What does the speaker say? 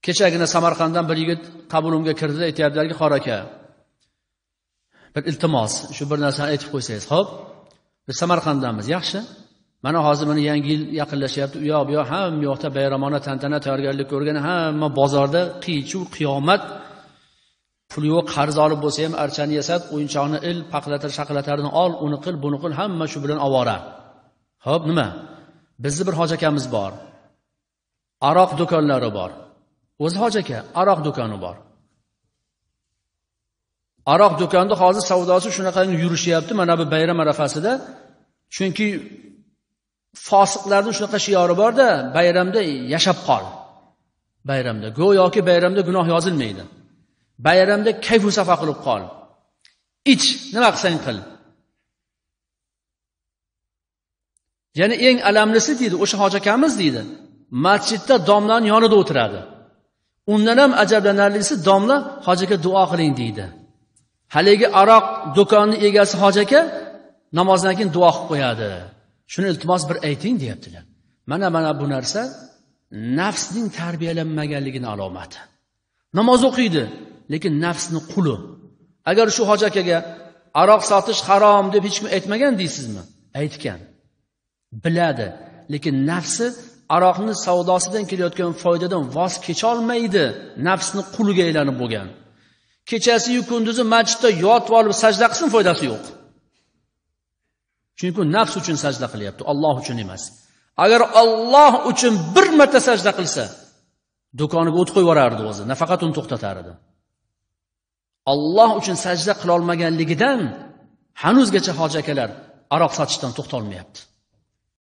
Kechagina Samarqanddan bir yigit qabulimga kirdi, aytayaptilarki, "Qor aka, bir iltimos, shu bir narsani aytib qo'ysangiz." Xo'p, biz Samarqanddanmiz, yaxshi. Mana hozir mana yangi yil yaqinlashyapti. U yoq bu yoq hamma yoqda bayramona tantana tayyorgarlik ko'rgan, hamma bozorda qiy-chuv, qiyomat. Pul yo'q, qarz olib bo'lsa ham archani yasab, o'yinchoqni il, paqlatar, shaqlatarini ol, uni qil, buni qil, hamma shu bilan ovora. Xo'p, nima? Bizning bir hoji akamiz bor. Aroq do'konlari bor. O'zi hoji aka, aroq do'koni bor. Aroq do'konida hozir savdosi shunaqa yurishyapti mana bu bayram arafasida. Chunki fosiqlarning shunaqa shiori bor-da, bayramda yashab qol. Bayramda go'yoki bayramda gunoh yozilmaydi. Bayramda kayf va safa qilib qol. Ich, nima qilsang qil. Ya'ni eng alamlisi deydi, o'sha hoji akamiz deydi. Masjidda domlaning yonida o'tiradi. Undan ham ajablanarlisi domla hoji aka duo qiling deydi. Haligi aroq do'konining egasi hoji aka namozdan keyin duo qilib qo'yadi. Shuni iltimos bir ayting deyaptilar. Mana bu narsa nafsning tarbiyalanmaganligining alomati. Namoz o'qiydi, lekin nafsni quli. Agar shu hoji akaga aroq sotish harom deb hech kim aytmagan deysizmi? Aytgan. Biladi, lekin nafsi aroqning savdosidan kelayotgan foydadan voz kecha olmaydi. Nafsni quliga aylanib bo'lgan. Kechasi-yu kunduzi masjidda yotib olib sajda qilsin foydasi yo'q. Chunki nafs uchun sajda qilyapti, Alloh uchun emas. Agar Alloh uchun bir marta sajda qilsa, do'koniga o't qo'yib yuborardi o'zi, nafaqat uni to'xtatar edi. Alloh uchun sajda qila olmaganligidan hanuzgacha hoji akalar aroq sotishdan to'xta olmayapti.